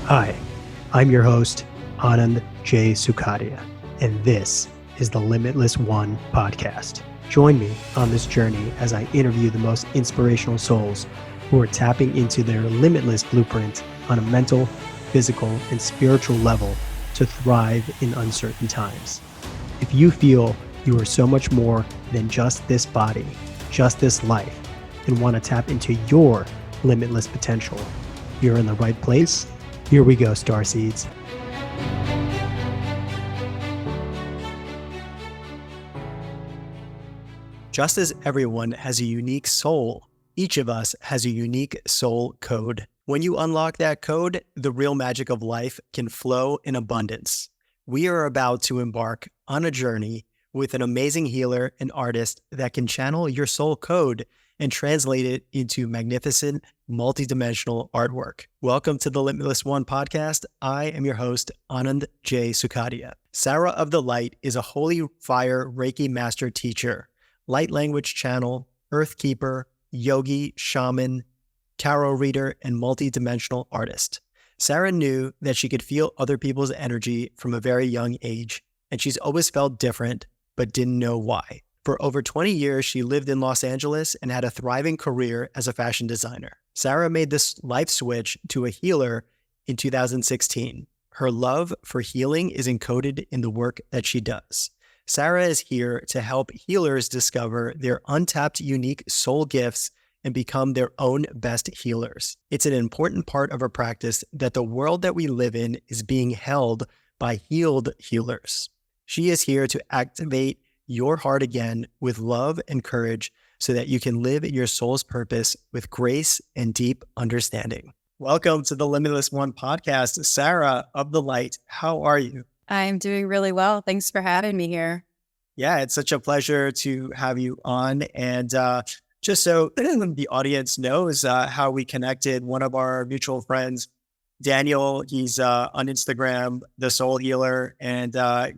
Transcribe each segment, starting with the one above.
Hi, I'm your host, Anand J. Sukadia, and this is the Limitless One podcast. Join me on this journey as I interview the most inspirational souls who are tapping into their limitless blueprint on a mental, physical, and spiritual level to thrive in uncertain times. If you feel you are so much more than just this body, just this life, and want to tap into your limitless potential, you're in the right place. Here we go, starseeds. Just as everyone has a unique soul, each of us has a unique soul code. When you unlock that code, the real magic of life can flow in abundance. We are about to embark on a journey with an amazing healer and artist that can channel your soul code and translate it into magnificent, multidimensional artwork. Welcome to the Limitless One podcast. I am your host, Anand J. Sukadia. Sarah of the Light is a Holy Fire Reiki master teacher, light language channel, earth keeper, yogi, shaman, tarot reader, and multidimensional artist. Sarah knew that she could feel other people's energy from a very young age, and she's always felt different, but didn't know why. For over 20 years, she lived in Los Angeles and had a thriving career as a fashion designer. Sarah made this life switch to a healer in 2016. Her love for healing is encoded in the work that she does. Sarah is here to help healers discover their untapped, unique soul gifts and become their own best healers. It's an important part of her practice that the world that we live in is being held by healed healers. She is here to activate your heart again with love and courage so that you can live your soul's purpose with grace and deep understanding. Welcome to the Limitless One podcast. Sarah of the Light, how are you? I'm doing really well. Thanks for having me here. Yeah, it's such a pleasure to have you on. And just so the audience knows how we connected, one of our mutual friends, Daniel, he's on Instagram, the Soul Healer, and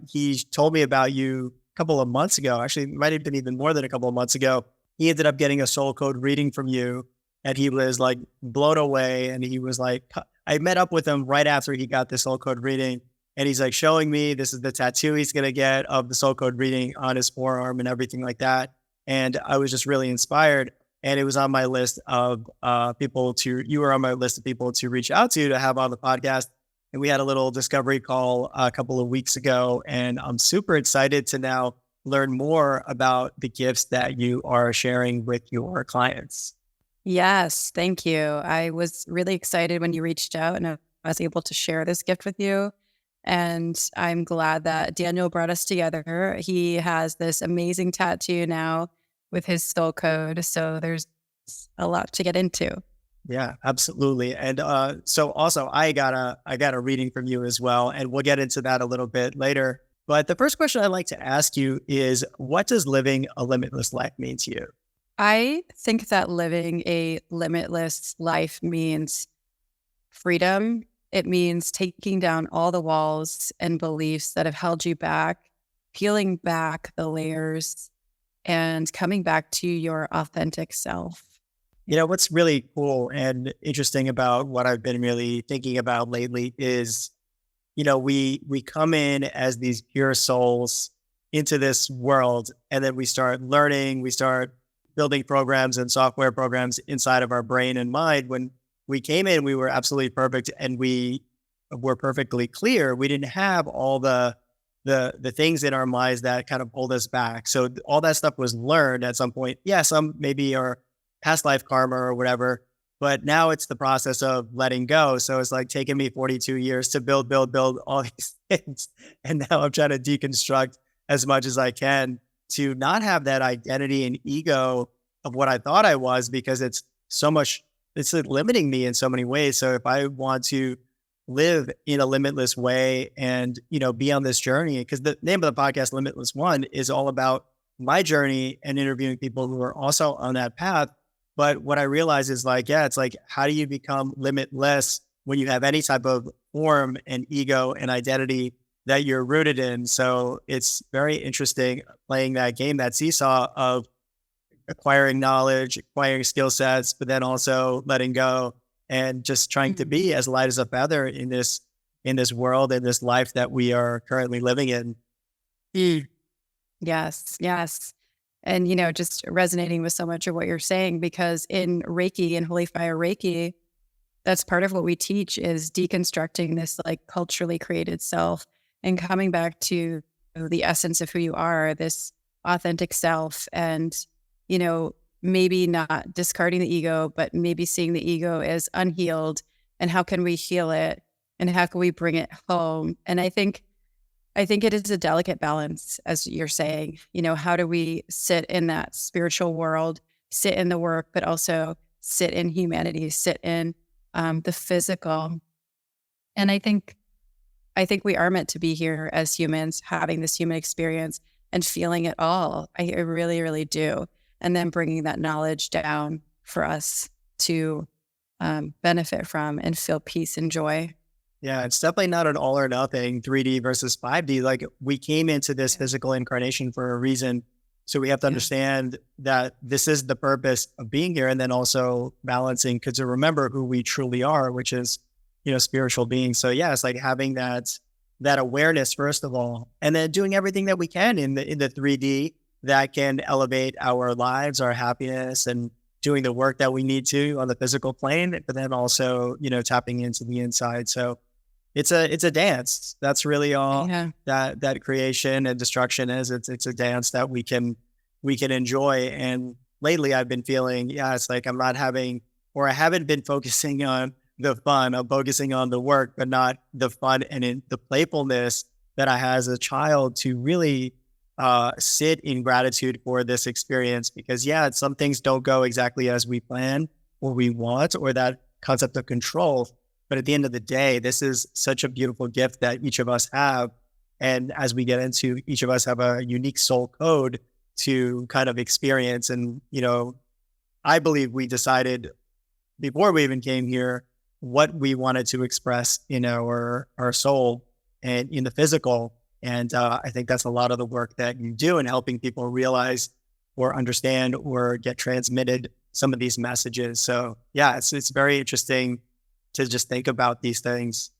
he told me about you couple of months ago. Actually, it might have been even more than a couple of months ago. He ended up getting a soul code reading from you, and he was like blown away. And he was like, I met up with him right after he got the soul code reading, and he's like showing me this is the tattoo he's going to get of the soul code reading on his forearm and everything like that. And I was just really inspired. And it was on my list of you were on my list of people to reach out to have on the podcast. And we had a little discovery call a couple of weeks ago, and I'm super excited to now learn more about the gifts that you are sharing with your clients. Yes, thank you. I was really excited when you reached out and I was able to share this gift with you. And I'm glad that Daniel brought us together. He has this amazing tattoo now with his soul code. So there's a lot to get into. Yeah, absolutely. And so also I got a reading from you as well, and we'll get into that a little bit later. But the first question I'd like to ask you is, what does living a limitless life mean to you? I think that living a limitless life means freedom. It means taking down all the walls and beliefs that have held you back, peeling back the layers, and coming back to your authentic self. You know, what's really cool and interesting about what I've been really thinking about lately is, you know, we come in as these pure souls into this world, and then we start learning, we start building programs and software programs inside of our brain and mind. When we came in, we were absolutely perfect and we were perfectly clear. We didn't have all the things in our minds that kind of hold us back. So all that stuff was learned at some point. Yeah, some maybe are past life karma or whatever, but now it's the process of letting go. So it's like taking me 42 years to build all these things. And now I'm trying to deconstruct as much as I can to not have that identity and ego of what I thought I was, because it's like limiting me in so many ways. So if I want to live in a limitless way and, you know, be on this journey, because the name of the podcast, Limitless One, is all about my journey and interviewing people who are also on that path. But what I realize is like, yeah, it's like, how do you become limitless when you have any type of form and ego and identity that you're rooted in? So it's very interesting playing that game, that seesaw of acquiring knowledge, acquiring skill sets, but then also letting go and just trying to Mhm. be as light as a feather in this world, in this life that we are currently living in. Mm. Yes, yes. And, just resonating with so much of what you're saying, because in Reiki and Holy Fire Reiki, that's part of what we teach is deconstructing this like culturally created self and coming back to the essence of who you are, this authentic self. And, you know, maybe not discarding the ego, but maybe seeing the ego as unhealed, and how can we heal it and how can we bring it home? And I think it is a delicate balance, as you're saying. How do we sit in that spiritual world, sit in the work, but also sit in humanity, sit in the physical? And I think we are meant to be here as humans, having this human experience and feeling it all. I really, really do. And then bringing that knowledge down for us to benefit from and feel peace and joy. Yeah, it's definitely not an all or nothing 3D versus 5D. Like we came into this Yeah. physical incarnation for a reason. So we have to Yeah. understand that this is the purpose of being here, and then also balancing, because to remember who we truly are, which is, spiritual beings. So yeah, it's like having that awareness first of all, and then doing everything that we can in the 3D that can elevate our lives, our happiness, and doing the work that we need to on the physical plane, but then also, tapping into the inside. So it's a dance. That's really all Yeah. that creation and destruction is. It's a dance that we can enjoy. And lately I've been feeling, yeah, it's like I'm not having, or I haven't been focusing on the fun. I'm focusing on the work, but not the fun and in the playfulness that I had as a child, to really sit in gratitude for this experience. Because yeah, some things don't go exactly as we plan or we want, or that concept of control. But at the end of the day, this is such a beautiful gift that each of us have. And as we get into, each of us have a unique soul code to kind of experience. And, I believe we decided before we even came here what we wanted to express in our soul and in the physical. And I think that's a lot of the work that you do in helping people realize or understand or get transmitted some of these messages. So yeah, it's very interesting to just think about these things.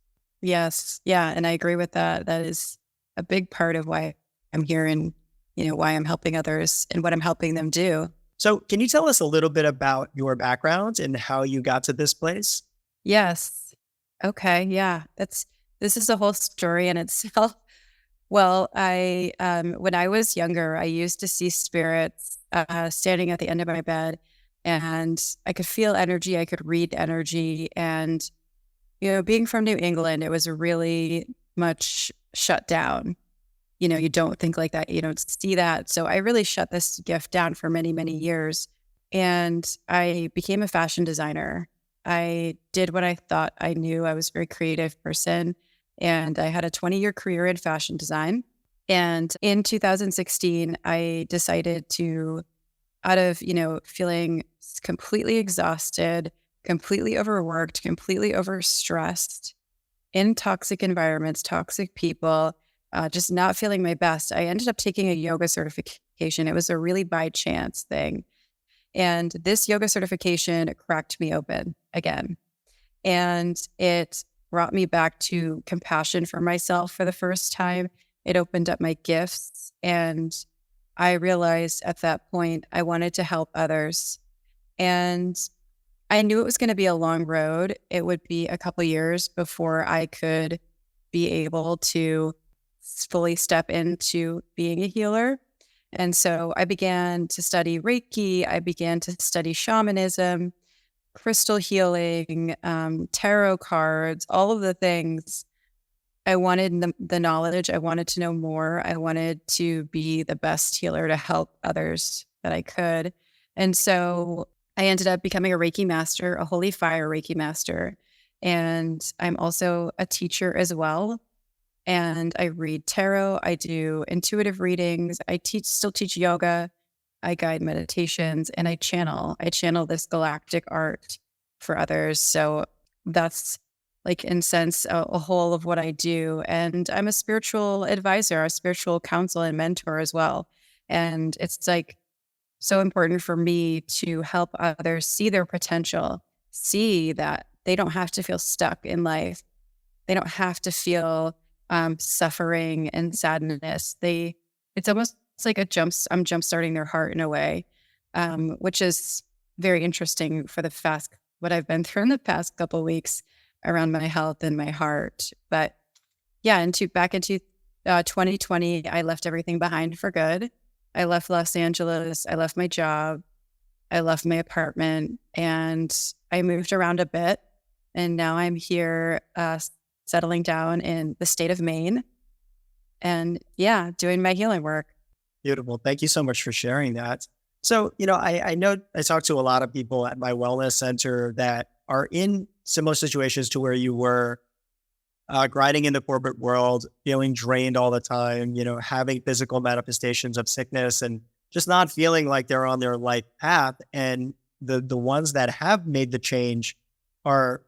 Yes. Yeah. And I agree with that. That is a big part of why I'm here, and, why I'm helping others and what I'm helping them do. So can you tell us a little bit about your background and how you got to this place? Yes. Okay. Yeah. This is a whole story in itself. Well, when I was younger, I used to see spirits standing at the end of my bed, and I could feel energy. I could read energy. And, being from New England, it was really much shut down. You don't think like that. You don't see that. So I really shut this gift down for many, many years. And I became a fashion designer. I did what I thought I knew. I was a very creative person. And I had a 20-year career in fashion design. And in 2016, I decided to, out of, feeling completely exhausted, completely overworked, completely overstressed, in toxic environments, toxic people, just not feeling my best, I ended up taking a yoga certification. It was a really by chance thing. And this yoga certification cracked me open again. And it brought me back to compassion for myself for the first time. It opened up my gifts. And I realized at that point, I wanted to help others. And I knew it was going to be a long road. It would be a couple years before I could be able to fully step into being a healer. And so I began to study Reiki. I began to study shamanism, crystal healing, tarot cards, all of the things. I wanted the knowledge. I wanted to know more. I wanted to be the best healer to help others that I could. And so I ended up becoming a Reiki master, a Holy Fire Reiki master. And I'm also a teacher as well. And I read tarot. I do intuitive readings. Still teach yoga. I guide meditations, and I channel. I channel this galactic art for others. So that's like, in sense, a whole of what I do. And I'm a spiritual advisor, a spiritual counsel and mentor as well. And it's like so important for me to help others see their potential, see that they don't have to feel stuck in life. They don't have to feel suffering and sadness. It's almost like I'm jump starting their heart in a way, which is very interesting for what I've been through in the past couple of weeks around my health and my heart. But yeah, back into 2020, I left everything behind for good. I left Los Angeles. I left my job. I left my apartment, and I moved around a bit. And now I'm here settling down in the state of Maine and doing my healing work. Beautiful. Thank you so much for sharing that. So, I know I talk to a lot of people at my wellness center that are in similar situations to where you were, grinding in the corporate world, feeling drained all the time, having physical manifestations of sickness and just not feeling like they're on their life path. And the ones that have made the change are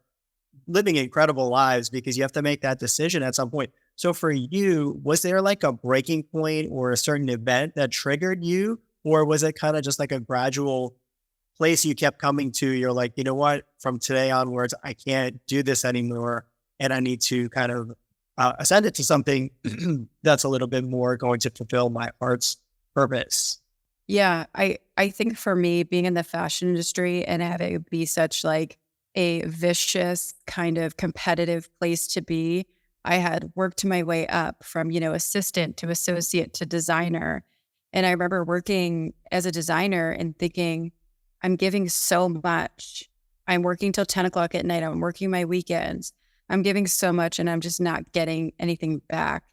living incredible lives because you have to make that decision at some point. So for you, was there like a breaking point or a certain event that triggered you? Or was it kind of just like a gradual place you kept coming to? You're like, you know what, from today onwards, I can't do this anymore. And I need to kind of ascend it to something that's a little bit more going to fulfill my heart's purpose. Yeah, I think for me, being in the fashion industry and having it be such like a vicious kind of competitive place to be, I had worked my way up from, assistant to associate to designer. And I remember working as a designer and thinking, I'm giving so much. I'm working till 10 o'clock at night. I'm working my weekends. I'm giving so much and I'm just not getting anything back.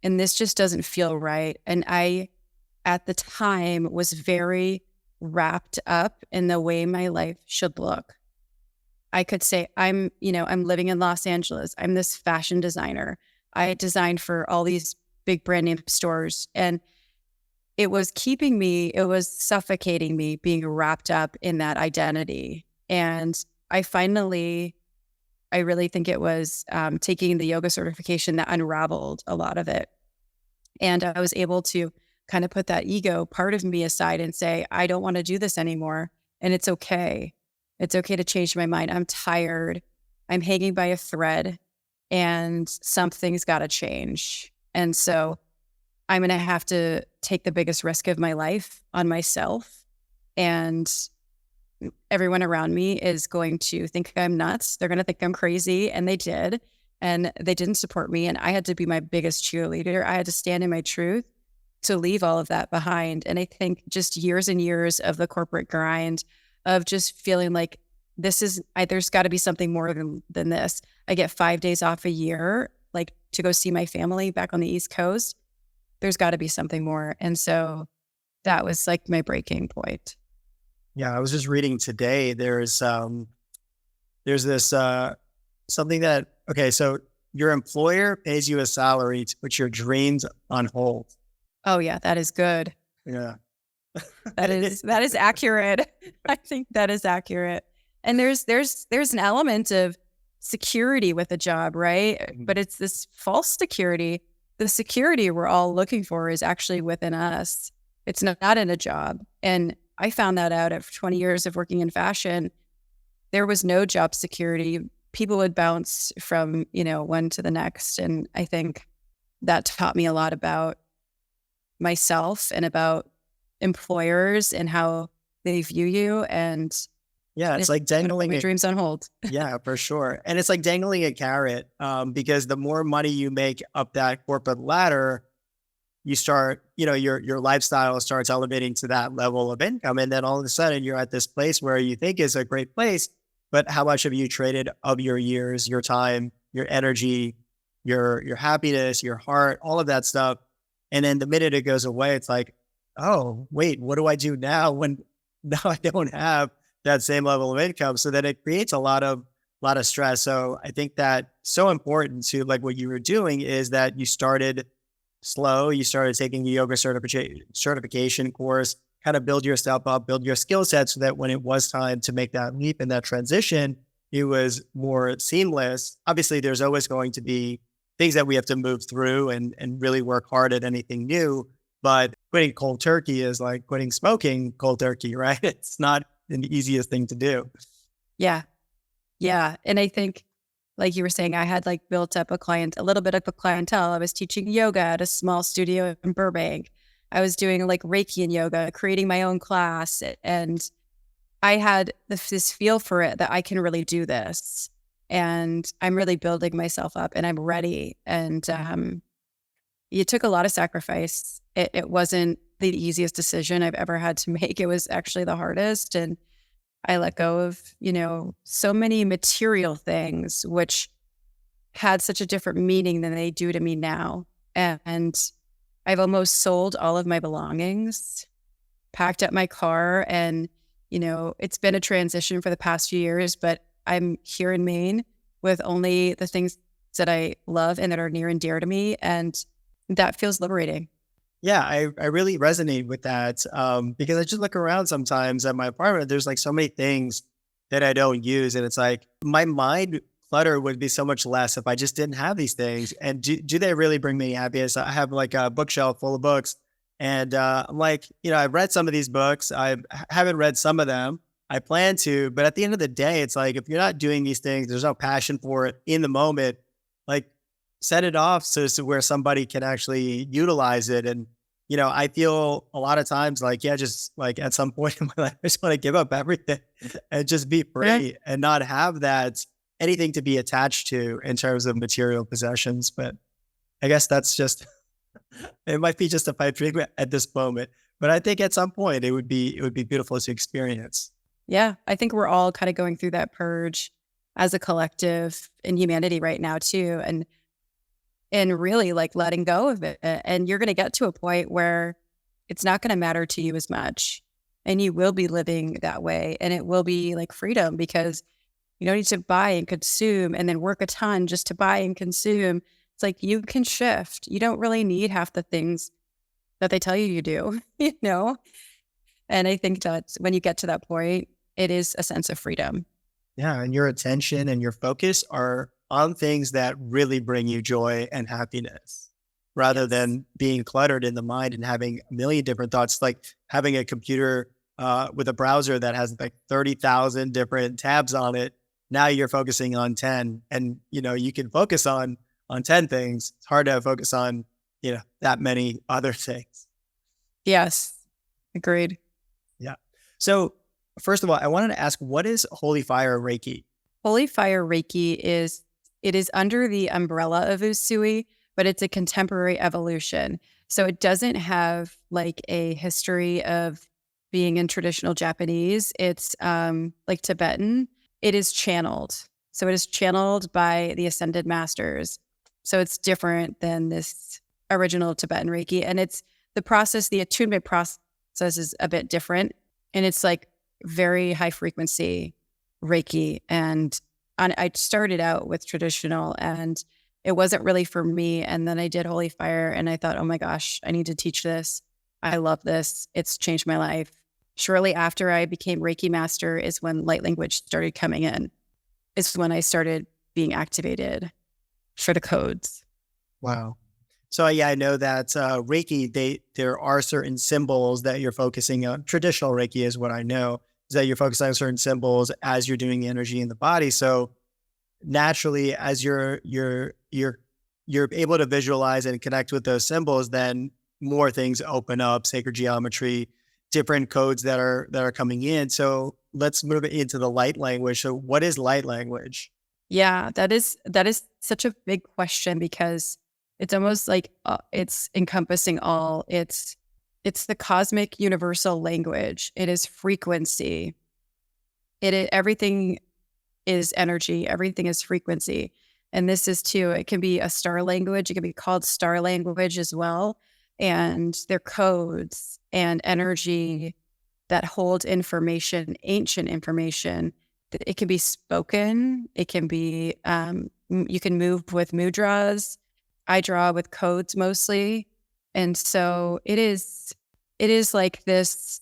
And this just doesn't feel right. And I, at the time, was very wrapped up in the way my life should look. I could say I'm living in Los Angeles. I'm this fashion designer. I designed for all these big brand name stores. And it was suffocating me being wrapped up in that identity. And I really think it was taking the yoga certification that unraveled a lot of it. And I was able to kind of put that ego part of me aside and say, I don't want to do this anymore. And it's okay. It's okay to change my mind. I'm tired. I'm hanging by a thread and something's got to change. And so I'm going to have to take the biggest risk of my life on myself. And everyone around me is going to think I'm nuts. They're going to think I'm crazy. And they did. And they didn't support me. And I had to be my biggest cheerleader. I had to stand in my truth to leave all of that behind. And I think just years and years of the corporate grind of just feeling like there's got to be something more than this. I get 5 days off a year, like to go see my family back on the East Coast. There's got to be something more. And so that was like my breaking point. Yeah, I was just reading today. There's this something that, okay, so your employer pays you a salary to put your dreams on hold. Oh yeah, that is good. Yeah. That is accurate. I think that is accurate. And there's an element of security with a job, right? Mm-hmm. But it's this false security. The security we're all looking for is actually within us. It's not in a job. And I found that out after 20 years of working in fashion. There was no job security. People would bounce from, one to the next. And I think that taught me a lot about myself and about employers and how they view you. And yeah, it's like dangling my dreams on hold. Yeah, for sure. And it's like dangling a carrot, because the more money you make up that corporate ladder, you start, your lifestyle starts elevating to that level of income. And then all of a sudden you're at this place where you think is a great place, but how much have you traded of your years, your time, your energy, your happiness, your heart, all of that stuff. And then the minute it goes away, it's like, oh, wait, what do I do now when now I don't have that same level of income? So then it creates a lot of stress. So I think that so important to like what you were doing is that you started slow. You started taking the yoga certification course, kind of build yourself up, build your skill set so that when it was time to make that leap and that transition, it was more seamless. Obviously, there's always going to be things that we have to move through and really work hard at anything new. But quitting cold turkey is like quitting smoking cold turkey, right? It's not the easiest thing to do. Yeah. Yeah. And I think, like you were saying, I had like built up a little bit of a clientele. I was teaching yoga at a small studio in Burbank. I was doing like Reiki and yoga, creating my own class. And I had this feel for it that I can really do this. And I'm really building myself up and I'm ready. And it took a lot of sacrifice. It wasn't the easiest decision I've ever had to make. It was actually the hardest. And I let go of, so many material things, which had such a different meaning than they do to me now. And I've almost sold all of my belongings, packed up my car, and, it's been a transition for the past few years, but I'm here in Maine with only the things that I love and that are near and dear to me. And that feels liberating. Yeah, I really resonate with that because I just look around sometimes at my apartment. There's like so many things that I don't use. And it's like my mind clutter would be so much less if I just didn't have these things. And do they really bring me happiness? I have like a bookshelf full of books. And I'm like, I've read some of these books. I haven't read some of them. I plan to. But at the end of the day, it's like if you're not doing these things, there's no passion for it in the moment. Like set it off so where somebody can actually utilize it. And, I feel a lot of times like, yeah, just like at some point in my life, I just want to give up everything and just be free and not have that anything to be attached to in terms of material possessions. But I guess that's just, it might be just a pipe dream at this moment. But I think at some point it would be beautiful to experience. Yeah. I think we're all kind of going through that purge as a collective in humanity right now too. And really like letting go of it. And you're going to get to a point where it's not going to matter to you as much. And you will be living that way. And it will be like freedom because you don't need to buy and consume and then work a ton just to buy and consume. It's like you can shift. You don't really need half the things that they tell you do, And I think that when you get to that point, it is a sense of freedom. Yeah. And your attention and your focus are on things that really bring you joy and happiness rather than being cluttered in the mind and having a million different thoughts, like having a computer with a browser that has like 30,000 different tabs on it. Now you're focusing on 10 and, you can focus on 10 things. It's hard to focus on, that many other things. Yes. Agreed. Yeah. So first of all, I wanted to ask, what is Holy Fire Reiki? Holy Fire Reiki is under the umbrella of Usui, but it's a contemporary evolution. So it doesn't have like a history of being in traditional Japanese. It's like Tibetan. It is channeled. So it is channeled by the ascended masters. So it's different than this original Tibetan Reiki. And it's the attunement process is a bit different. And it's like very high frequency Reiki. And I started out with traditional and it wasn't really for me. And then I did Holy Fire and I thought, oh my gosh, I need to teach this. I love this. It's changed my life. Shortly after I became Reiki master is when light language started coming in. It's when I started being activated for the codes. Wow. So yeah, I know that Reiki, there are certain symbols that you're focusing on. Traditional Reiki is what I know, is that you're focusing on certain symbols as you're doing the energy in the body. So naturally, as you're able to visualize and connect with those symbols, then more things open up, sacred geometry, different codes that are coming in. So let's move it into the light language. So what is light language? Yeah, that is such a big question because it's almost like it's encompassing all. It's the cosmic universal language. It is frequency. Everything is energy. Everything is frequency. And this is too, it can be a star language. It can be called star language as well. And they're codes and energy that hold information, ancient information. It can be spoken. It can be, you can move with mudras. I draw with codes mostly. And so it is like this,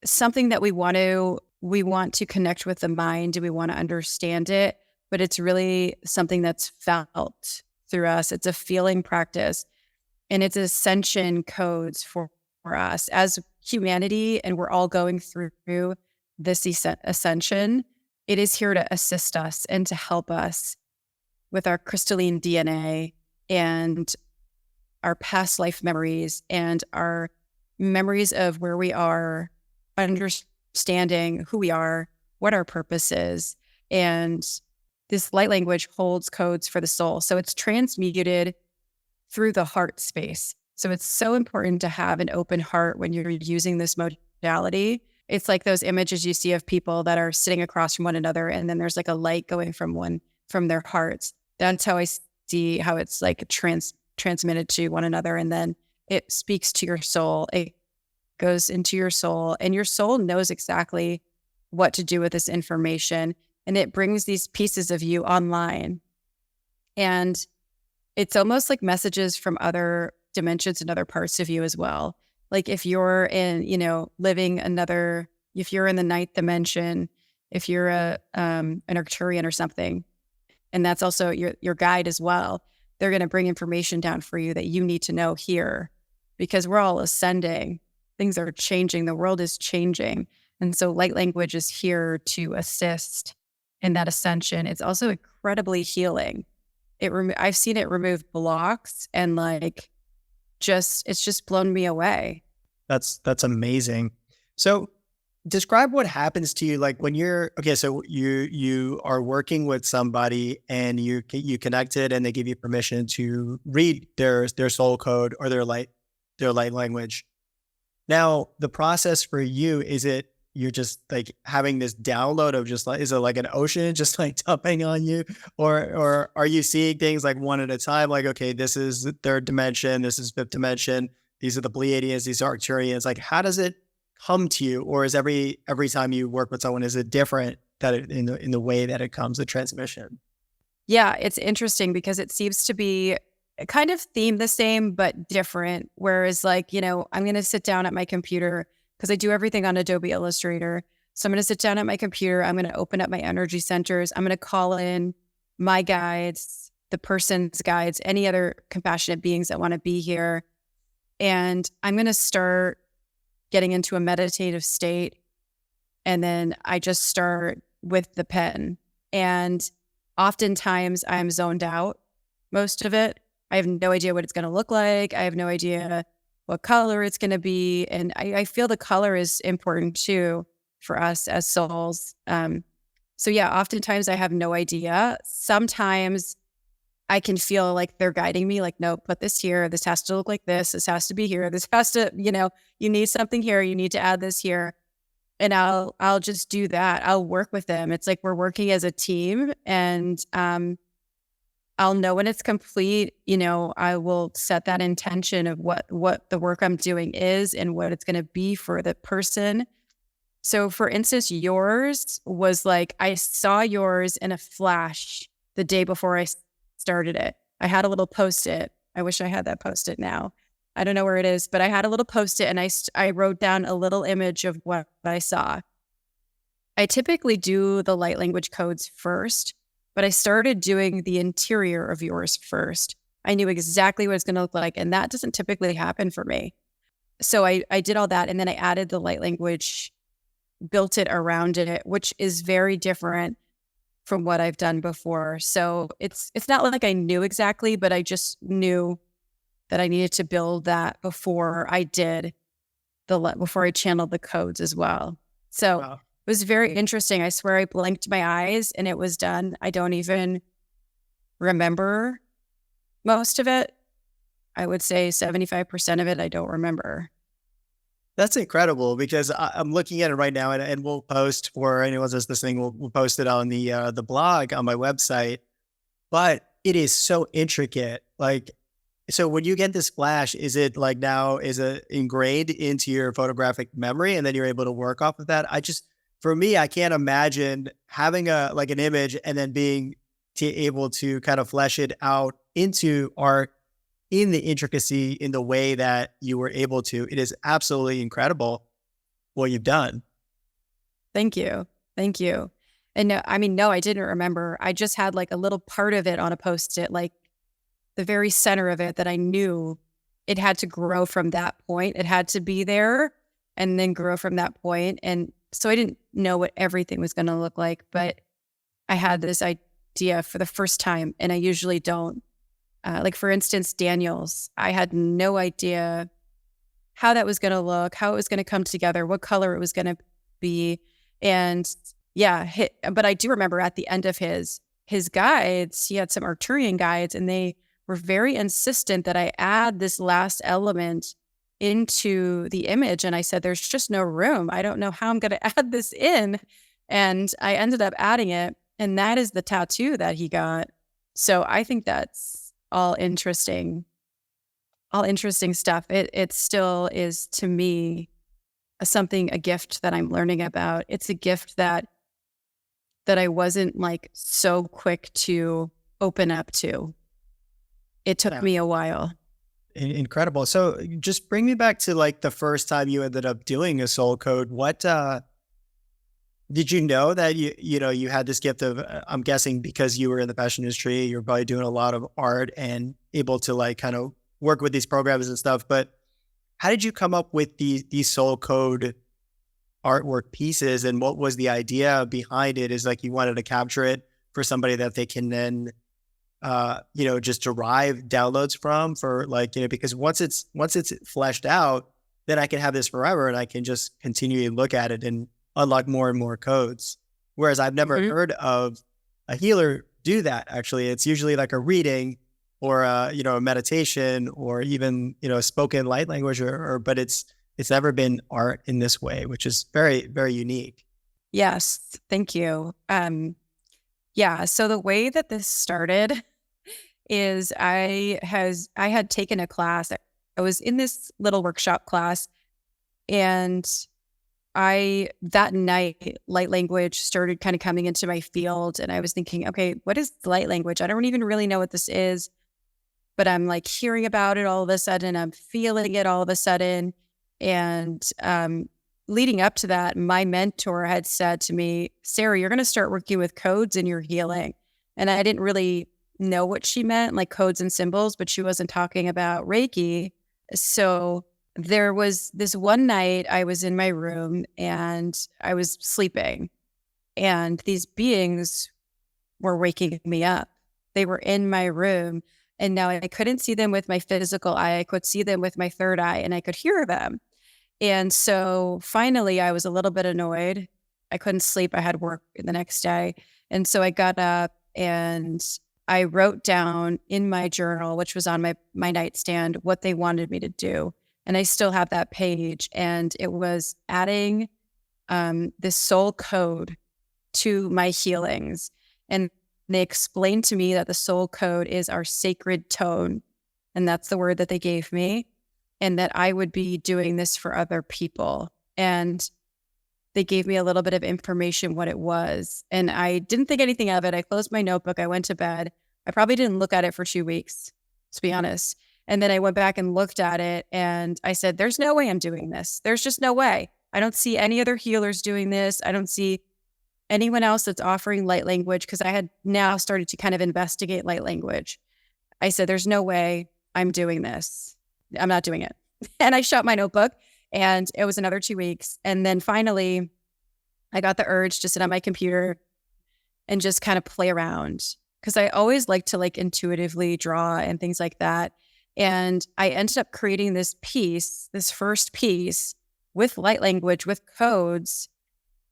something that we want to connect with the mind. We want to understand it, but it's really something that's felt through us. It's a feeling practice and it's ascension codes for us as humanity. And we're all going through this ascension. it is here to assist us and to help us with our crystalline DNA and our past life memories and our memories of where we are, understanding who we are, what our purpose is. And this light language holds codes for the soul. So it's transmuted through the heart space. So it's so important to have an open heart when you're using this modality. It's like those images you see of people that are sitting across from one another, and then there's like a light going from their hearts. That's how I see how it's like transmitted to one another. And then it speaks to your soul. It goes into your soul, and your soul knows exactly what to do with this information. And it brings these pieces of you online. And it's almost like messages from other dimensions and other parts of you as well. Like if you're in, if you're in the ninth dimension, if you're an Arcturian or something, and that's also your guide as well, they're going to bring information down for you that you need to know here, because we're all ascending. Things are changing. The world is changing. And so light language is here to assist in that ascension. It's also incredibly healing. I've seen it remove blocks, and it's just blown me away. That's amazing. So describe what happens to you, like when you're, okay, so you are working with somebody and you connected and they give you permission to read their soul code or their light language. Now, the process for you, is it you're just like having this download of just like, is it like an ocean just like dumping on you? Or are you seeing things like one at a time? Like, okay, this is the third dimension, this is fifth dimension, these are the Pleiadians, these are Arcturians. Like, how does it come to you? Or is every time you work with someone, is it different in the way that it comes, the transmission? Yeah, it's interesting because it seems to be kind of themed the same, but different. Whereas I'm going to sit down at my computer because I do everything on Adobe Illustrator. So I'm going to sit down at my computer. I'm going to open up my energy centers. I'm going to call in my guides, the person's guides, any other compassionate beings that want to be here. And I'm going to start getting into a meditative state. And then I just start with the pen. And oftentimes I'm zoned out most of it. I have no idea what it's going to look like. I have no idea what color it's going to be. And I feel the color is important too for us as souls. So yeah, oftentimes I have no idea. Sometimes I can feel like they're guiding me, like, no, put this here. This has to look like this. This has to be here. This has to, you need something here. You need to add this here. And I'll just do that. I'll work with them. It's like we're working as a team, and I'll know when it's complete. I will set that intention of what the work I'm doing is and what it's going to be for the person. So for instance, yours was like, I saw yours in a flash the day before I started it. I had a little Post-it. I wish I had that Post-it now. I don't know where it is, but I had a little Post-it, and I wrote down a little image of what I saw. I typically do the light language codes first, but I started doing the interior of yours first. I knew exactly what it's going to look like, and that doesn't typically happen for me. So I did all that, and then I added the light language, built it around it, which is very different from what I've done before. So it's not like I knew exactly, but I just knew that I needed to build that before I channeled the codes as well. So wow. It was very interesting. I swear I blinked my eyes and it was done. I don't even remember most of it. I would say 75% of it I don't remember. That's incredible, because I'm looking at it right now, and we'll post, for anyone that's listening, we'll post it on the blog on my website. But it is so intricate. Like, so when you get this flash, is it ingrained into your photographic memory, and then you're able to work off of that? For me, I can't imagine having an image and then being able to kind of flesh it out into art in the intricacy, in the way that you were able to. It is absolutely incredible what you've done. Thank you. Thank you. And no, I didn't remember. I just had like a little part of it on a Post-it, like the very center of it, that I knew it had to grow from that point. It had to be there and then grow from that point. And So I didn't know what everything was going to look like, but I had this idea for the first time, and I usually don't. Like, for instance, Daniel's, I had no idea how that was going to look, how it was going to come together, what color it was going to be. And yeah, but I do remember at the end of his guides, he had some Arcturian guides, and they were very insistent that I add this last element into the image. And I said, there's just no room. I don't know how I'm going to add this in. And I ended up adding it. And that is the tattoo that he got. So I think that's all interesting stuff. It still is, to me, a gift that I'm learning about. It's a gift that I wasn't like so quick to open up to. It took me a while. Incredible. So just bring me back to like the first time you ended up doing a soul code. What did you know that you had this gift of, I'm guessing because you were in the fashion industry, you're probably doing a lot of art and able to like kind of work with these programs and stuff, but how did you come up with these soul code artwork pieces, and what was the idea behind it? Is like you wanted to capture it for somebody that they can then just derive downloads from, for like, because once it's fleshed out, then I can have this forever and I can just continually look at it and unlock more and more codes. Whereas I've never heard of a healer do that. Actually, it's usually like a reading or a meditation, or even, spoken light language, but it's never been art in this way, which is very, very unique. Yes. Thank you. Yeah. So the way that this started is I had taken a class. I was in this little workshop class, and that night, light language started kind of coming into my field, and I was thinking, okay, what is light language? I don't even really know what this is, but I'm like hearing about it all of a sudden. I'm feeling it all of a sudden. And leading up to that, my mentor had said to me, Sarah, you're going to start working with codes in your healing. And I didn't really know what she meant, like codes and symbols, but she wasn't talking about Reiki. So there was this one night I was in my room and I was sleeping, and these beings were waking me up. They were in my room, and now I couldn't see them with my physical eye. I could see them with my third eye, and I could hear them. And so finally I was a little bit annoyed. I couldn't sleep. I had work the next day. And so I got up and I wrote down in my journal, which was on my nightstand, what they wanted me to do. And I still have that page. And it was adding this soul code to my healings. And they explained to me that the soul code is our sacred tone. And that's the word that they gave me. And that I would be doing this for other people. And they gave me a little bit of information what it was. And I didn't think anything of it. I closed my notebook. I went to bed. I probably didn't look at it for 2 weeks, to be honest. And then I went back and looked at it, and I said, there's no way I'm doing this. There's just no way. I don't see any other healers doing this. I don't see anyone else that's offering light language, because I had now started to kind of investigate light language. I said, there's no way I'm doing this. I'm not doing it. And I shut my notebook, and it was another 2 weeks. And then finally I got the urge to sit on my computer and just kind of play around, because I always like to like intuitively draw and things like that. And I ended up creating this first piece with light language, with codes.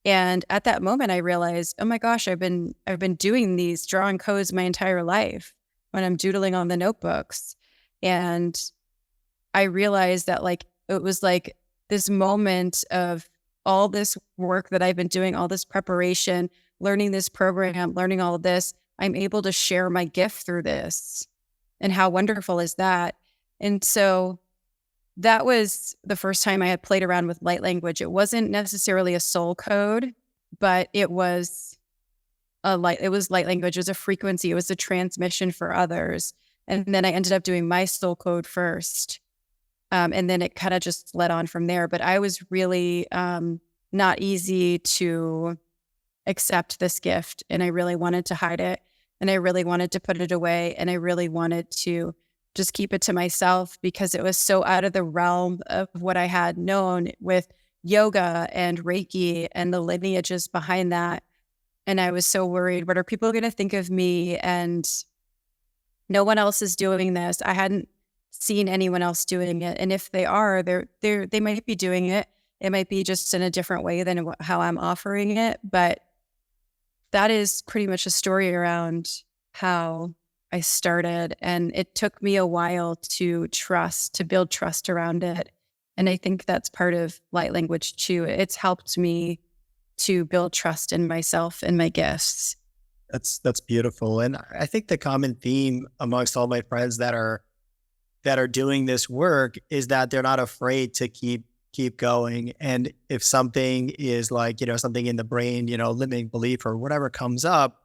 And at that moment I realized, oh my gosh, I've been doing these drawing codes my entire life when I'm doodling on the notebooks. And I realized that like, it was like this moment of all this work that I've been doing, all this preparation, learning this program, learning all of this. I'm able to share my gift through this. And how wonderful is that? And so that was the first time I had played around with light language. It wasn't necessarily a soul code, but it was light language. It was a frequency. It was a transmission for others. And then I ended up doing my soul code first. And then it kind of just led on from there. But I was really not easy to accept this gift. And I really wanted to hide it. And I really wanted to put it away. And I really wanted to just keep it to myself, because it was so out of the realm of what I had known with yoga and Reiki and the lineages behind that. And I was so worried, what are people going to think of me? And no one else is doing this. I hadn't seen anyone else doing it. And if they are, they might be doing it. It might be just in a different way than how I'm offering it. But that is pretty much a story around how I started. And it took me a while to build trust around it. And I think that's part of light language too. It's helped me to build trust in myself and my gifts. That's beautiful. And I think the common theme amongst all my friends that are doing this work is that they're not afraid to keep going. And if something is like, something in the brain, limiting belief or whatever comes up,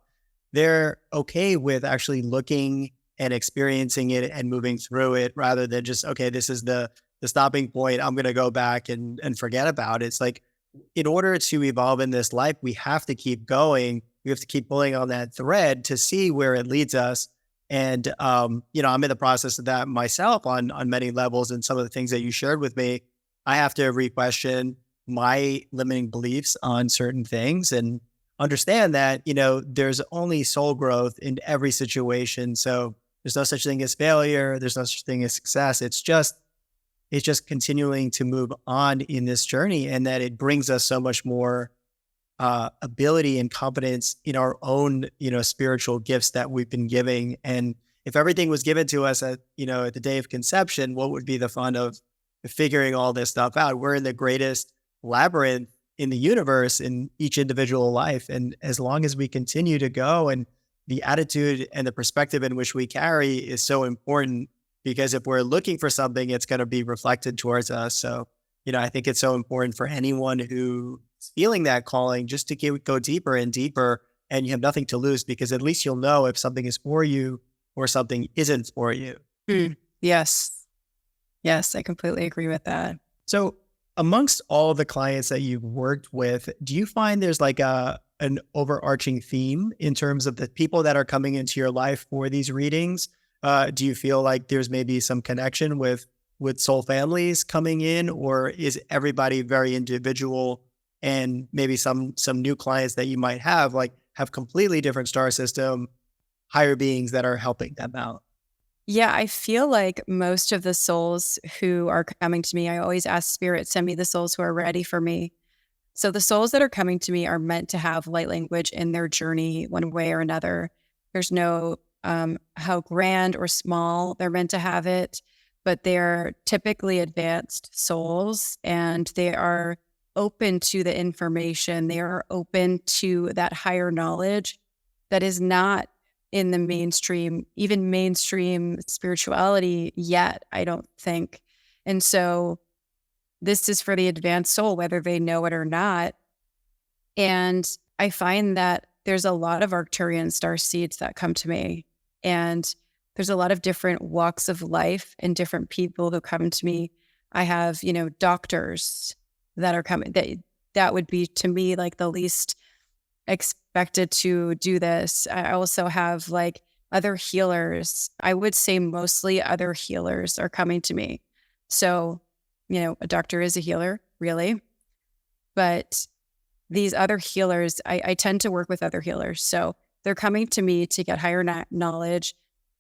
they're okay with actually looking and experiencing it and moving through it rather than just, okay, this is the stopping point. I'm going to go back and forget about it. It's like, in order to evolve in this life, we have to keep going. We have to keep pulling on that thread to see where it leads us. And, I'm in the process of that myself on many levels. And some of the things that you shared with me, I have to re-question my limiting beliefs on certain things and understand that, there's only soul growth in every situation. So there's no such thing as failure. There's no such thing as success. It's just continuing to move on in this journey, and that it brings us so much more ability and confidence in our own, spiritual gifts that we've been giving. And if everything was given to us at the day of conception, what would be the fun of figuring all this stuff out? We're in the greatest labyrinth in the universe in each individual life. And as long as we continue to go, and the attitude and the perspective in which we carry is so important, because if we're looking for something, it's going to be reflected towards us. So, I think it's so important for anyone who's feeling that calling just to go deeper and deeper, and you have nothing to lose, because at least you'll know if something is for you or something isn't for you. Yes. Yes, I completely agree with that. So amongst all the clients that you've worked with, do you find there's like an overarching theme in terms of the people that are coming into your life for these readings? Do you feel like there's maybe some connection with soul families coming in, or is everybody very individual, and maybe some new clients that you might have completely different star system, higher beings that are helping them out? Yeah, I feel like most of the souls who are coming to me, I always ask Spirit, send me the souls who are ready for me. So the souls that are coming to me are meant to have light language in their journey one way or another. There's no how grand or small they're meant to have it, but they're typically advanced souls, and they are open to the information. They are open to that higher knowledge that is not in the mainstream, even mainstream spirituality yet, I don't think. And so this is for the advanced soul, whether they know it or not. And I find that there's a lot of Arcturian star seeds that come to me. And there's a lot of different walks of life and different people who come to me. I have, doctors that are coming. That would be, to me, like the least expected to do this. I also have like other healers. I would say mostly other healers are coming to me. So, a doctor is a healer, really. But these other healers, I tend to work with other healers. So they're coming to me to get higher knowledge,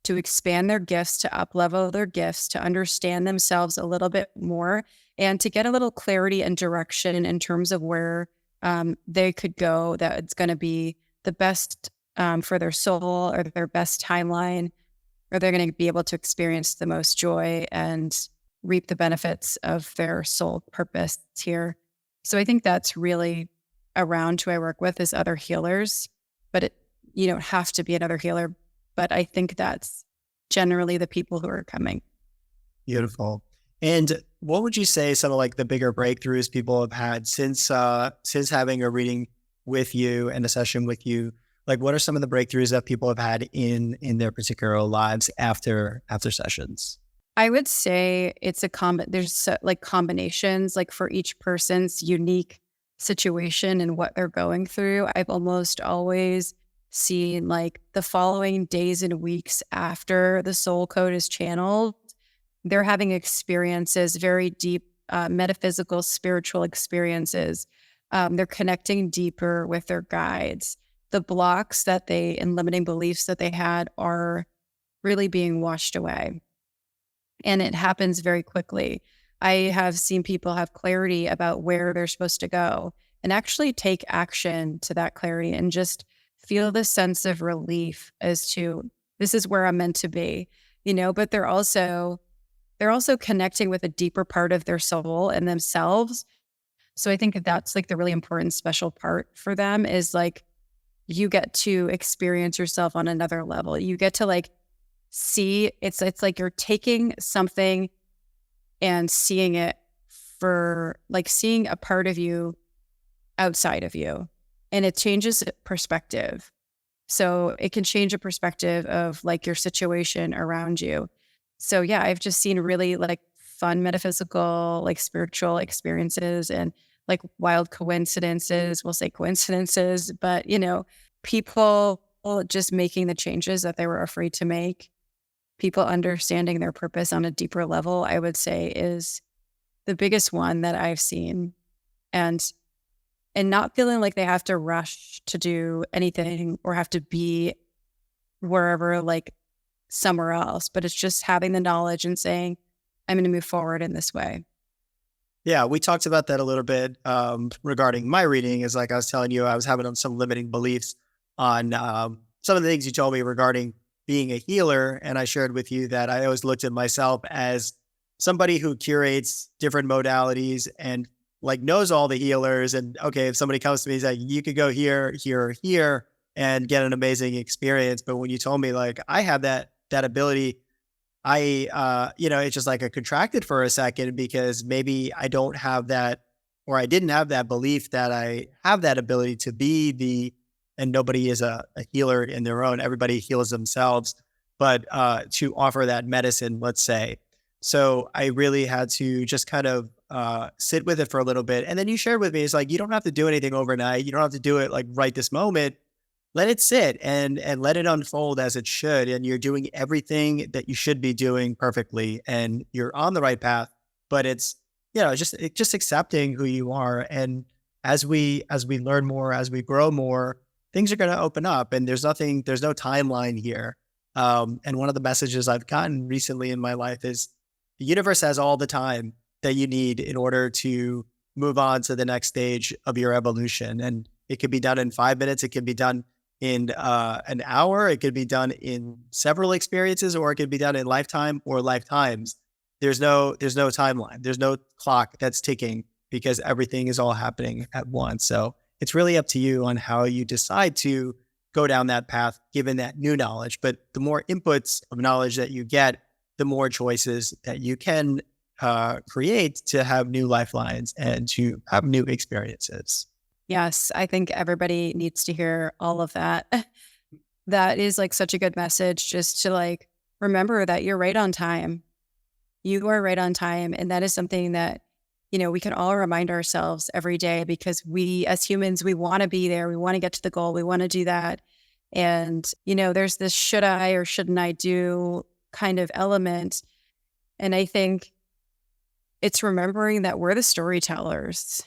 to expand their gifts, to up-level their gifts, to understand themselves a little bit more, and to get a little clarity and direction in terms of where they could go, that it's going to be the best for their soul, or their best timeline, or they're going to be able to experience the most joy and reap the benefits of their soul purpose here. So I think that's really around who I work with, is other healers, but you don't have to be another healer. But I think that's generally the people who are coming. Beautiful. And what would you say some of like the bigger breakthroughs people have had since having a reading with you and a session with you? Like, what are some of the breakthroughs that people have had in their particular lives after sessions? I would say it's there's like combinations, like for each person's unique situation and what they're going through. I've almost always seen like the following days and weeks after the soul code is channeled, they're having experiences, very deep metaphysical, spiritual experiences. They're connecting deeper with their guides. The blocks and limiting beliefs that they had are really being washed away. And it happens very quickly. I have seen people have clarity about where they're supposed to go and actually take action to that clarity and just feel this sense of relief as to this is where I'm meant to be, but they're also connecting with a deeper part of their soul and themselves. So I think that's like the really important special part for them is like, you get to experience yourself on another level. You get to like see, it's like you're taking something and seeing it for like seeing a part of you outside of you, and it changes perspective. So it can change a perspective of like your situation around you. So yeah, I've just seen really like fun metaphysical, like spiritual experiences and like wild coincidences. We'll say coincidences, but people just making the changes that they were afraid to make. People understanding their purpose on a deeper level, I would say, is the biggest one that I've seen. And not feeling like they have to rush to do anything or have to be wherever, like somewhere else, but it's just having the knowledge and saying, I'm going to move forward in this way. Yeah, we talked about that a little bit regarding my reading. Is like I was telling you, I was having some limiting beliefs on some of the things you told me regarding being a healer. And I shared with you that I always looked at myself as somebody who curates different modalities and like knows all the healers. And okay, if somebody comes to me, he's like, you could go here, here, here and get an amazing experience. But when you told me like I have that ability, it's just like I contracted for a second because maybe I don't have that, or I didn't have that belief that I have that ability to be and nobody is a healer in their own. Everybody heals themselves, but to offer that medicine, let's say. So I really had to just kind of sit with it for a little bit. And then you shared with me, it's like, you don't have to do anything overnight. You don't have to do it like right this moment. Let it sit and let it unfold as it should. And you're doing everything that you should be doing perfectly. And you're on the right path, but it's, just accepting who you are. And as we learn more, as we grow more, things are going to open up, and there's no timeline here. And one of the messages I've gotten recently in my life is the universe has all the time that you need in order to move on to the next stage of your evolution. And it could be done in 5 minutes. It could be done in an hour. It could be done in several experiences, or it could be done in lifetime or lifetimes. There's no timeline. There's no clock that's ticking because everything is all happening at once. So it's really up to you on how you decide to go down that path, given that new knowledge. But the more inputs of knowledge that you get, the more choices that you can create to have new lifelines and to have new experiences. Yes, I think everybody needs to hear all of that. That is like such a good message, just to like remember that you're right on time. You are right on time. And that is something that, we can all remind ourselves every day, because we as humans, we want to be there. We want to get to the goal. We want to do that. And, there's this should I or shouldn't I do kind of element. And I think it's remembering that we're the storytellers.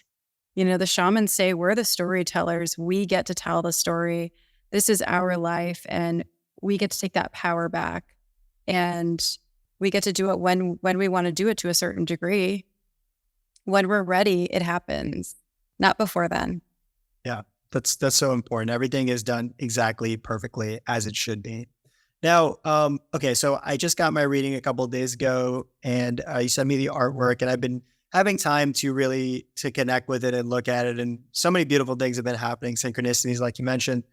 The shamans say we're the storytellers. We get to tell the story. This is our life, and we get to take that power back. And we get to do it when we want to do it to a certain degree. When we're ready, it happens, not before then. Yeah, that's so important. Everything is done exactly perfectly as it should be. Now, okay, so I just got my reading a couple of days ago, and you sent me the artwork, and I've been having time to really connect with it and look at it, and so many beautiful things have been happening, synchronicities like you mentioned.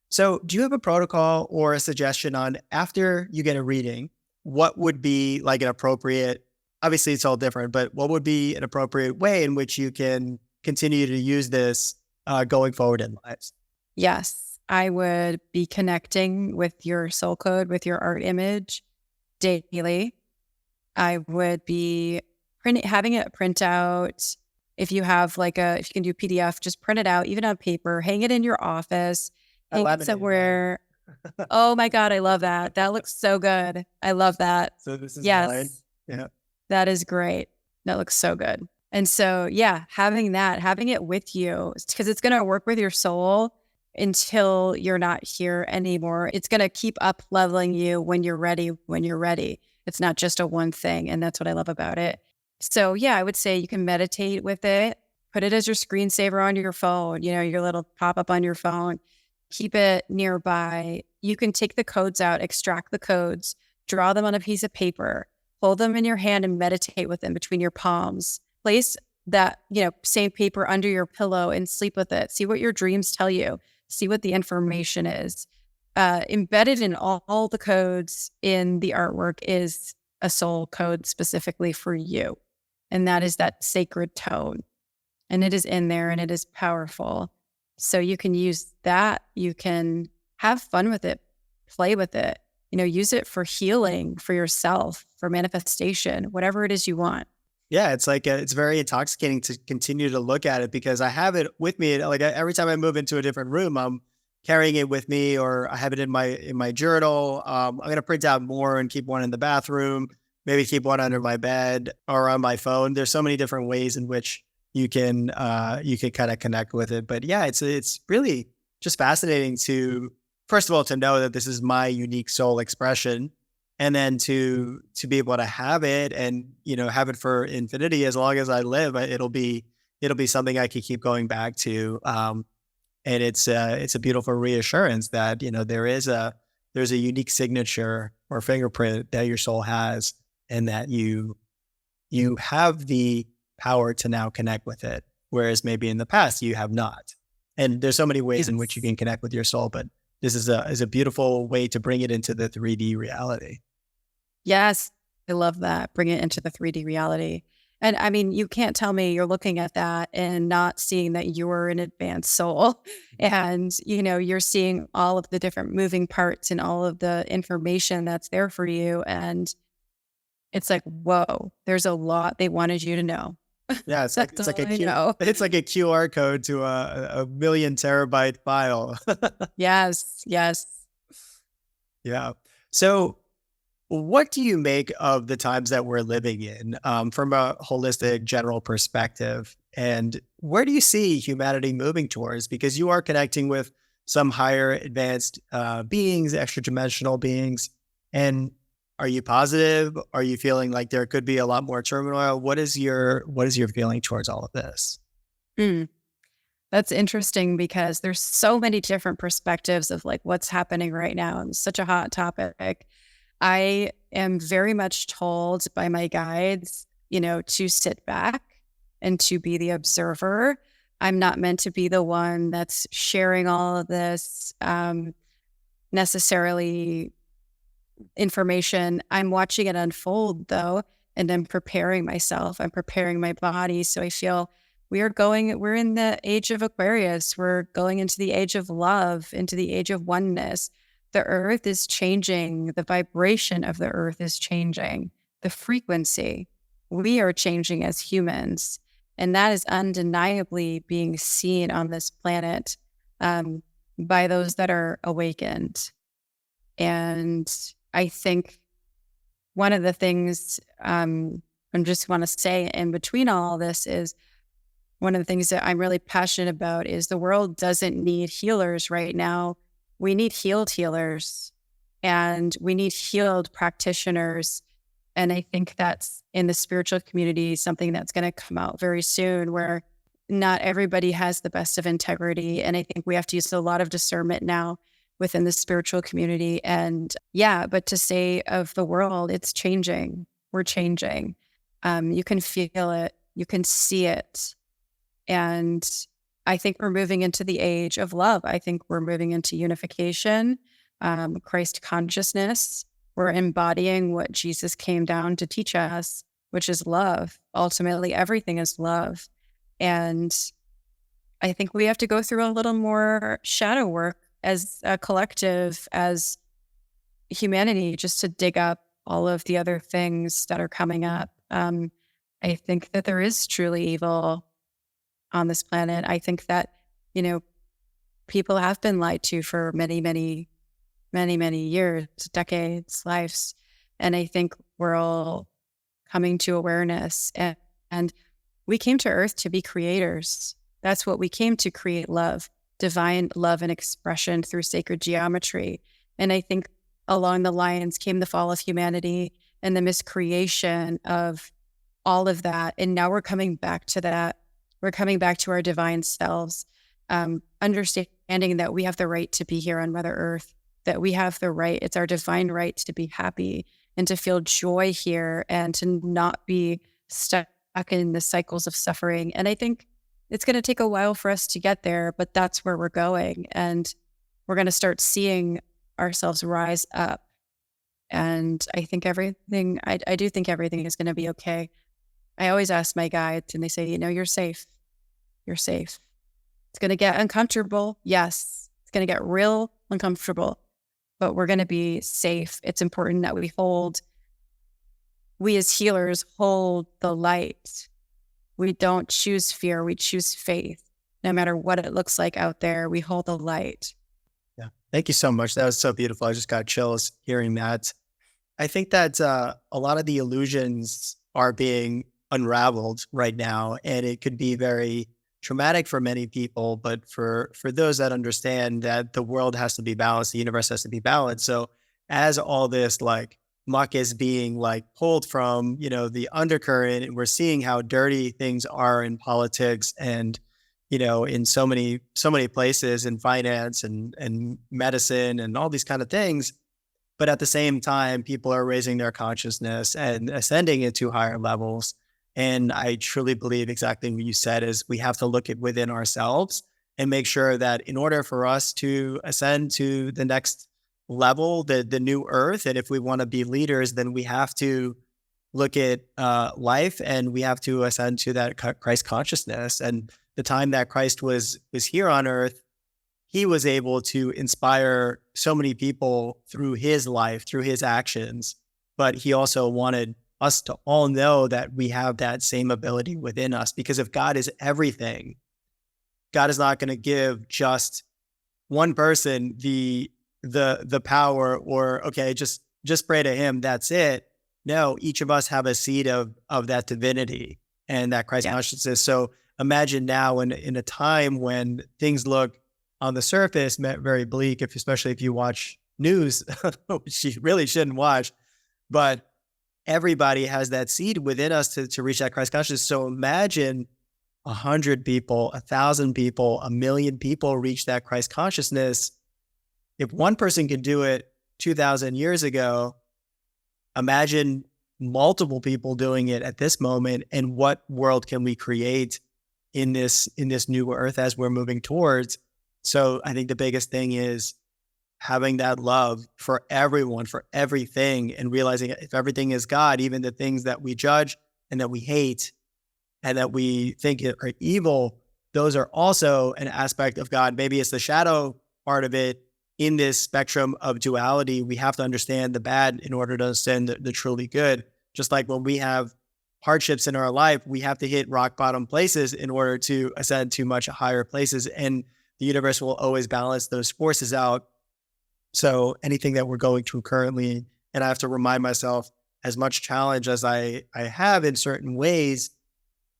So do you have a protocol or a suggestion on, after you get a reading, what would be like an appropriate, obviously it's all different, but what would be an appropriate way in which you can continue to use this going forward in lives? Yes, I would be connecting with your soul code, with your art image daily. I would be having it print out. If you have if you can do PDF, just print it out, even on paper, hang it in your office, hang it somewhere. Oh my God, I love that. That looks so good. I love that. So this is yes. mine. Yeah. That is great. That looks so good. And so, yeah, having it with you, because it's going to work with your soul until you're not here anymore. It's going to keep up leveling you when you're ready, It's not just a one thing. And that's what I love about it. So, yeah, I would say you can meditate with it, put it as your screensaver on your phone, your little pop up on your phone, keep it nearby. You can take the codes out, extract the codes, draw them on a piece of paper, hold them in your hand and meditate with them between your palms. Place that, same paper under your pillow and sleep with it. See what your dreams tell you. See what the information is. Embedded in all the codes in the artwork is a soul code specifically for you. And that is that sacred tone. And it is in there and it is powerful. So you can use that. You can have fun with it, play with it, use it for healing, for yourself, for manifestation, whatever it is you want. Yeah, it's like it's very intoxicating to continue to look at it because I have it with me. Like every time I move into a different room, I'm carrying it with me, or I have it in my journal. I'm gonna print out more and keep one in the bathroom. Maybe keep one under my bed or on my phone. There's so many different ways in which you can kind of connect with it. But yeah, it's really just fascinating to, first of all, to know that this is my unique soul expression. And then to be able to have it and, have it for infinity, as long as I live, it'll be something I can keep going back to. And it's a beautiful reassurance that, there's a unique signature or fingerprint that your soul has, and that you have the power to now connect with it. Whereas maybe in the past you have not. And there's so many ways in which you can connect with your soul, but this is a beautiful way to bring it into the 3D reality. Yes, I love that. Bring it into the 3D reality. And I mean, you can't tell me you're looking at that and not seeing that you're an advanced soul. And, you're seeing all of the different moving parts and all of the information that's there for you. And it's like, whoa, there's a lot they wanted you to know. Yeah, it's like a QR code to a million terabyte file. Yes. Yeah. So what do you make of the times that we're living in from a holistic general perspective? And where do you see humanity moving towards? Because you are connecting with some higher advanced beings, extra dimensional beings. And are you positive? Are you feeling like there could be a lot more turmoil? What is your feeling towards all of this? That's interesting because there's so many different perspectives of like what's happening right now. And it's such a hot topic. I am very much told by my guides, to sit back and to be the observer. I'm not meant to be the one that's sharing all of this necessarily information. I'm watching it unfold though, and I'm preparing myself. I'm preparing my body. So I feel we're in the age of Aquarius. We're going into the age of love, into the age of oneness. The earth is changing. The vibration of the earth is changing. The frequency. We are changing as humans. And that is undeniably being seen on this planet by those that are awakened. And I think one of the things I just want to say in between all this is one of the things that I'm really passionate about is the world doesn't need healers right now. We need healed healers and we need healed practitioners. And I think that's in the spiritual community, something that's going to come out very soon, where not everybody has the best of integrity. And I think we have to use a lot of discernment now within the spiritual community. And yeah, but to say of the world, it's changing. We're changing. You can feel it. You can see it. And I think we're moving into the age of love. I think we're moving into unification, Christ consciousness. We're embodying what Jesus came down to teach us, which is love. Ultimately, everything is love. And I think we have to go through a little more shadow work as a collective, as humanity, just to dig up all of the other things that are coming up. I think that there is truly evil on this planet. I think that, people have been lied to for many, many, many, many years, decades, lives. And I think we're all coming to awareness. And we came to earth to be creators. That's what we came to create: love, divine love and expression through sacred geometry. And I think along the lines came the fall of humanity and the miscreation of all of that. And now we're coming back to that. We're coming back to our divine selves, understanding that we have the right to be here on Mother Earth, that we have the right, it's our divine right to be happy and to feel joy here and to not be stuck in the cycles of suffering. And I think it's going to take a while for us to get there, but that's where we're going. And we're going to start seeing ourselves rise up. And I think everything, I do think everything is going to be okay. I always ask my guides and they say, you're safe. You're safe. It's going to get uncomfortable. Yes. It's going to get real uncomfortable, but we're going to be safe. It's important that we as healers hold the light. We don't choose fear. We choose faith. No matter what it looks like out there, we hold the light. Yeah. Thank you so much. That was so beautiful. I just got chills hearing that. I think that a lot of the illusions are being unraveled right now, and it could be very traumatic for many people, but for those that understand that the world has to be balanced, the universe has to be balanced. So as all this like muck is being like pulled from, the undercurrent, and we're seeing how dirty things are in politics and, in so many places in finance and medicine and all these kind of things. But at the same time, people are raising their consciousness and ascending into higher levels. And I truly believe exactly what you said is we have to look at within ourselves and make sure that in order for us to ascend to the next level, the new earth, and if we want to be leaders, then we have to look at life and we have to ascend to that Christ consciousness. And the time that Christ was here on earth, he was able to inspire so many people through his life, through his actions. But he also wanted us to all know that we have that same ability within us, because if God is everything, God is not going to give just one person the power or, okay, just pray to him. That's it. No, each of us have a seed of that divinity and that Christ consciousness. So imagine now in a time when things look on the surface very bleak, especially if you watch news, which you really shouldn't watch, but everybody has that seed within us to reach that Christ consciousness. So imagine 100 people, 1,000 people, 1,000,000 people reach that Christ consciousness. If one person could do it 2,000 years ago, imagine multiple people doing it at this moment. And what world can we create in this new earth as we're moving towards? So I think the biggest thing is having that love for everyone, for everything, and realizing if everything is God, even the things that we judge and that we hate and that we think are evil, those are also an aspect of God. Maybe it's the shadow part of it. In this spectrum of duality, we have to understand the bad in order to understand the truly good. Just like when we have hardships in our life, we have to hit rock bottom places in order to ascend to much higher places. And the universe will always balance those forces out. So anything that we're going through currently, and I have to remind myself, as much challenge as I have in certain ways,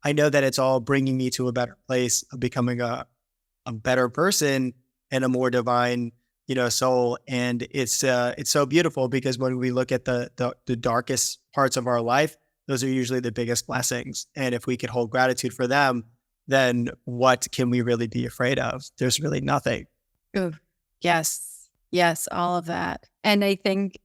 I know that it's all bringing me to a better place of becoming a better person and a more divine, soul. And it's so beautiful, because when we look at the darkest parts of our life, those are usually the biggest blessings. And if we could hold gratitude for them, then what can we really be afraid of? There's really nothing. Ooh, yes, all of that. And I think,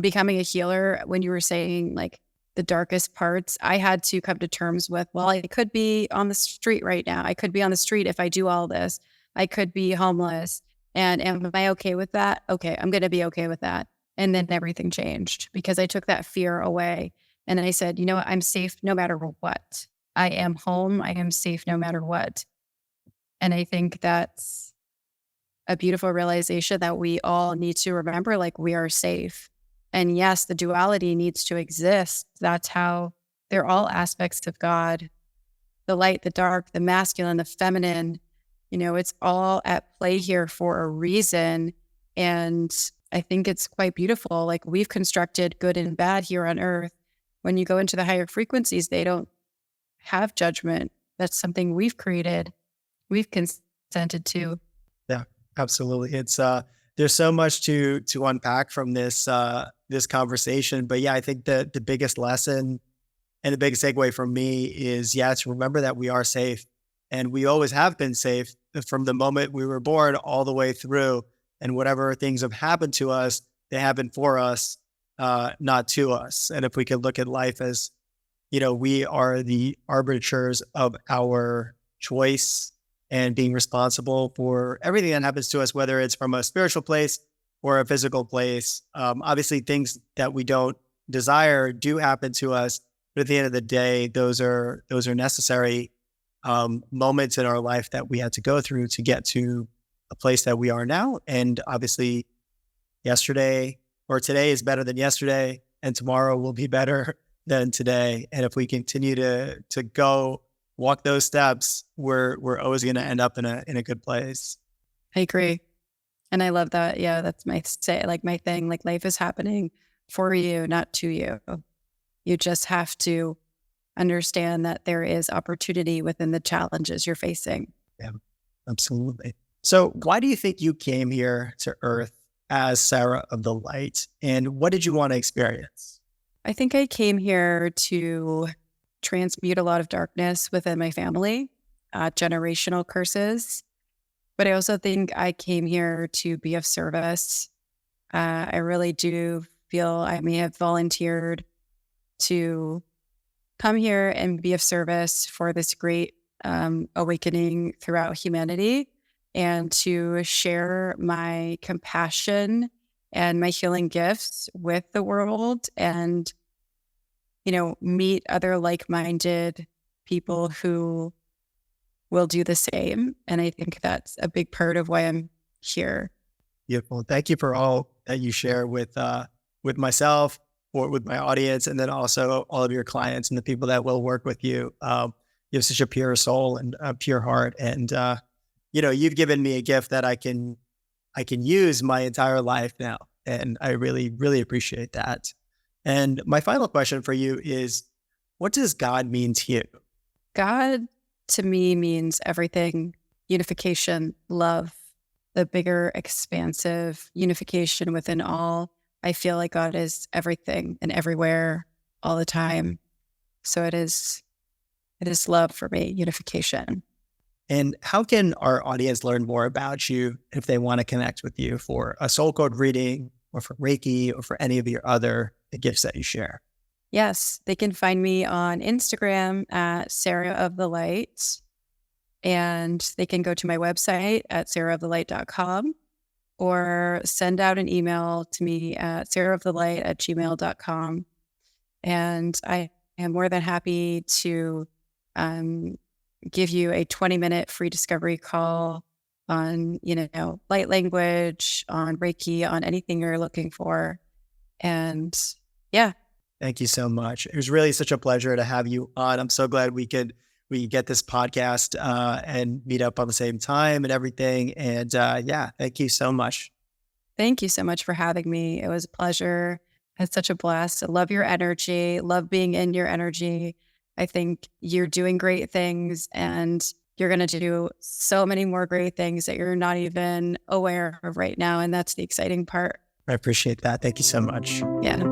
becoming a healer, when you were saying like the darkest parts, I had to come to terms with, well, I could be on the street right now. I could be on the street if I do all this. I could be homeless. And am I okay with that? Okay, I'm going to be okay with that. And then everything changed because I took that fear away. And I said, you know what? I'm safe no matter what. I am home. I am safe no matter what. And I think that's a beautiful realization that we all need to remember, like we are safe. And yes, the duality needs to exist. That's how they're all aspects of God. The light, the dark, the masculine, the feminine, it's all at play here for a reason. And I think it's quite beautiful. Like we've constructed good and bad here on earth. When you go into the higher frequencies, they don't have judgment. That's something we've created, we've consented to. Yeah, absolutely. It's there's so much to unpack from this conversation. But yeah, I think the biggest lesson and the biggest takeaway from me is, yeah, to remember that we are safe, and we always have been safe from the moment we were born all the way through. And whatever things have happened to us, they happen for us, not to us. And if we could look at life as, we are the arbiters of our choice and being responsible for everything that happens to us, whether it's from a spiritual place or a physical place. Obviously, things that we don't desire do happen to us, but at the end of the day, those are necessary moments in our life that we had to go through to get to a place that we are now. And obviously, yesterday or today is better than yesterday, and tomorrow will be better than today. And if we continue to go walk those steps, we're always going to end up in a good place. I agree. And I love that. Yeah, that's my thing. Like, life is happening for you, not to you. You just have to understand that there is opportunity within the challenges you're facing. Yeah, absolutely. So why do you think you came here to Earth as Sarah of the Light? And what did you want to experience? I think I came here to transmute a lot of darkness within my family, generational curses. But I also think I came here to be of service. I really do feel I may have volunteered to come here and be of service for this great awakening throughout humanity, and to share my compassion and my healing gifts with the world, and meet other like-minded people who will do the same. And I think that's a big part of why I'm here. Beautiful. Thank you for all that you share with myself or with my audience, and then also all of your clients and the people that will work with you. You have such a pure soul and a pure heart, and you've given me a gift that I can use my entire life now, and I really, really appreciate that. And my final question for you is, what does God mean to you? God to me means everything: unification, love, the bigger, expansive unification within all. I feel like God is everything and everywhere all the time. So it is love for me, unification. And how can our audience learn more about you if they want to connect with you for a soul code reading or for Reiki or for any of your other gifts that you share? Yes, they can find me on Instagram at Sarah of the Light, and they can go to my website at sarahofthelight.com, or send out an email to me at sarahofthelight@gmail.com. And I am more than happy to give you a 20-minute free discovery call on, light language, on Reiki, on anything you're looking for. And yeah. Thank you so much. It was really such a pleasure to have you on. I'm so glad we get this podcast and meet up on the same time and everything. And thank you so much. Thank you so much for having me. It was a pleasure. I had such a blast. I love your energy, love being in your energy. I think you're doing great things, and you're going to do so many more great things that you're not even aware of right now. And that's the exciting part. I appreciate that. Thank you so much. Yeah.